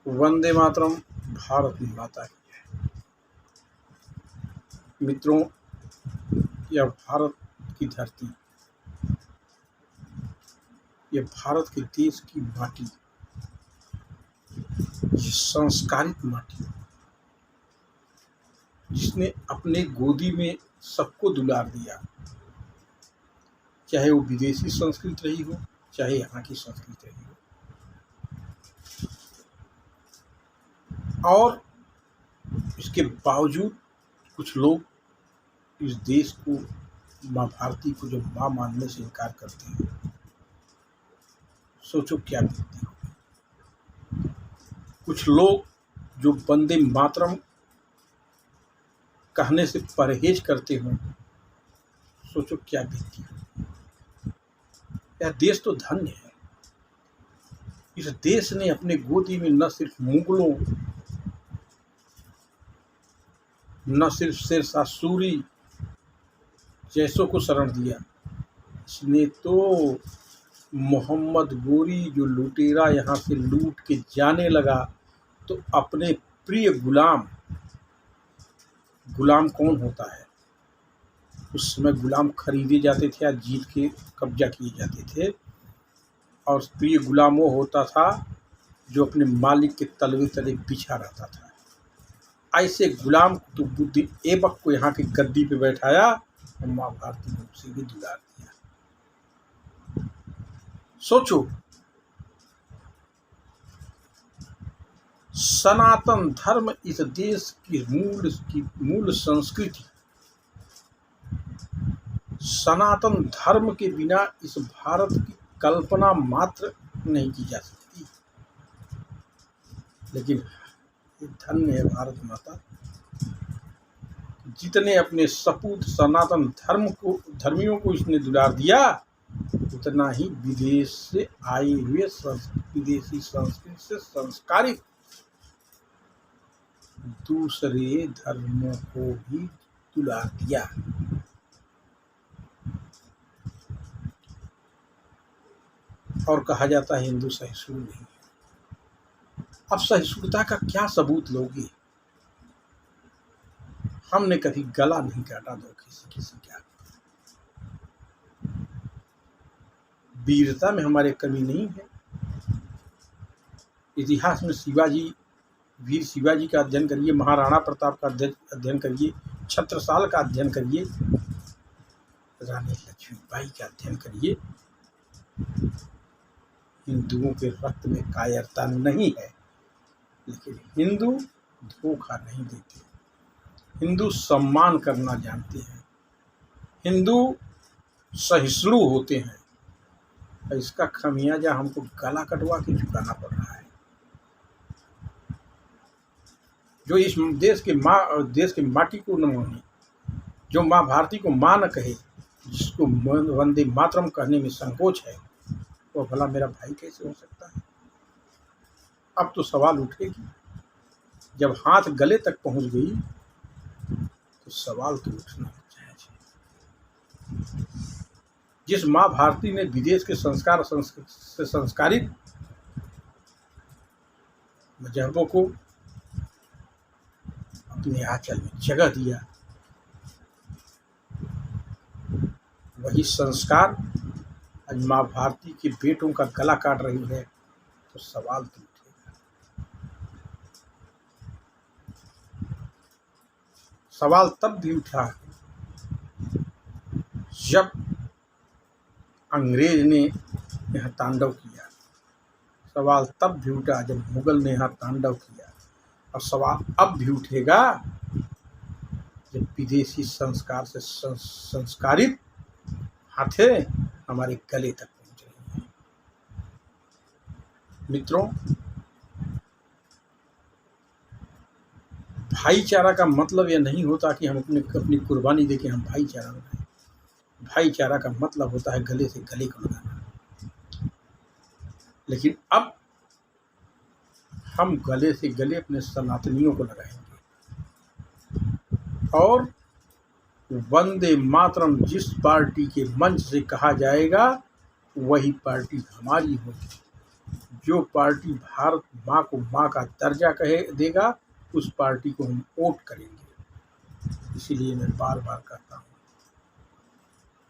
वंदे मातरम। भारत माता की जय। मित्रों, यह भारत की धरती, यह भारत के देश की माटी, ये संस्कारित माटी, जिसने अपने गोदी में सबको दुलार दिया, चाहे वो विदेशी संस्कृति रही हो, चाहे यहाँ की संस्कृति रही हो। और इसके बावजूद कुछ लोग इस देश को, माँ भारती को जो माँ मानने से इनकार करते हैं, सोचो क्या बीतती होगी। कुछ लोग जो वंदे मातरम कहने से परहेज करते हों, सोचो क्या बीतती होगी। यह देश तो धन्य है। इस देश ने अपने गोदी में न सिर्फ मुगलों, न सिर्फ शेरशाह सूरी जैसों को शरण दिया, इसने तो मोहम्मद गोरी जो लुटेरा यहाँ से लूट के जाने लगा, तो अपने प्रिय गुलाम कौन होता है? उस समय गुलाम खरीदे जाते थे या जीत के कब्जा किए जाते थे, और प्रिय गुलाम वो होता था जो अपने मालिक के तलवे तले बिछा रहता था। ऐसे गुलाम कुतुबुद्दीन ऐबक को यहाँ की गद्दी पे बैठाया और माँ भारती ने उसे भी दुलार दिया। सोचो, सनातन धर्म इस देश की मूल संस्कृति, सनातन धर्म के बिना इस भारत की कल्पना मात्र नहीं की जा सकती। लेकिन धन्य है भारत माता, जितने अपने सपूत सनातन धर्मियों को इसने दुलार दिया, उतना ही विदेश से आए हुए विदेशी संस्कृति से संस्कारित दूसरे धर्मों को भी दुलार दिया। और कहा जाता है हिंदू सहिष्णु नहीं। अब सहिष्णुता का क्या सबूत लोगे? हमने कभी गला नहीं काटा दो किसी का। वीरता में हमारे कमी नहीं है। इतिहास में वीर शिवाजी का अध्ययन करिए, महाराणा प्रताप का अध्ययन करिए, छत्रसाल का अध्ययन करिए, रानी लक्ष्मीबाई का अध्ययन करिए। हिंदुओं के रक्त में कायरता नहीं है, लेकिन हिंदू धोखा नहीं देते। हिंदू सम्मान करना जानते हैं, हिंदू सहिष्णु होते हैं। इसका खमियाजा हमको गला कटवा के चुकाना पड़ रहा है। जो इस देश के माटी को न माने, जो माँ भारती को माँ न कहे, जिसको वंदे मातरम कहने में संकोच है, वो भला मेरा भाई कैसे हो सकता है? अब तो सवाल उठेगी। जब हाथ गले तक पहुंच गई तो सवाल तो उठना चाहिए। जिस माँ भारती ने विदेश के संस्कार से संस्कारित मजहबों को अपने आंचल में जगह दिया, वही संस्कार आज माँ भारती के बेटों का गला काट रही है, तो सवाल तो उठेगा। सवाल तब भी उठा जब अंग्रेज ने यहाँ तांडव किया। सवाल तब भी उठा जब मुगल ने यहाँ तांडव किया। और सवाल अब भी उठेगा जब विदेशी संस्कार से संस्कारित हाथें हमारे गले तक पहुंच रही हैं। मित्रों, भाईचारा का मतलब यह नहीं होता कि हम अपनी कुर्बानी देके हम भाईचारा बनाएं। भाईचारा का मतलब होता है गले से गले को लगाना। लेकिन अब हम गले से गले अपने सनातनियों को लगाएंगे, और वंदे मातरम जिस पार्टी के मंच से कहा जाएगा, वही पार्टी हमारी होगी। जो पार्टी भारत माँ को माँ का दर्जा कहे देगा उस पार्टी को हम वोट करेंगे। इसीलिए मैं बार बार कहता हूँ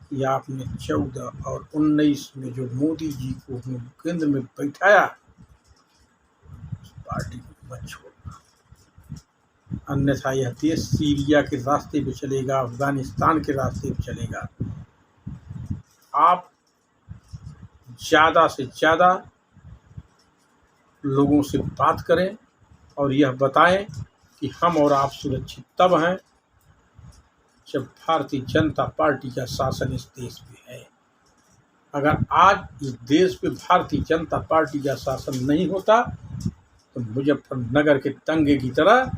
कि आपने 14 और 19 में जो मोदी जी को केंद्र में बैठाया उस पार्टी को मत छोड़ना, अन्यथा यह देश सीरिया के रास्ते पे चलेगा, अफगानिस्तान के रास्ते पे चलेगा। आप ज़्यादा से ज़्यादा लोगों से बात करें और यह बताएं कि हम और आप सुरक्षित तब हैं जब भारतीय जनता पार्टी का शासन इस देश में है। अगर आज इस देश पे भारतीय जनता पार्टी का शासन नहीं होता तो मुजफ्फरनगर के दंगे की तरह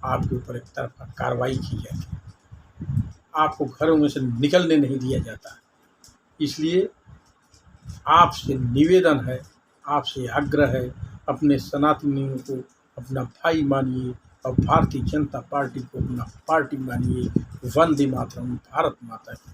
आपके ऊपर एक तरफा कार्रवाई की जाती, आपको घरों में से निकलने नहीं दिया जाता। इसलिए आपसे निवेदन है, आपसे आग्रह है, अपने सनातनियों को अपना भाई मानिए और भारतीय जनता पार्टी को अपना पार्टी मानिए। वंदे मातरम। भारत माता की।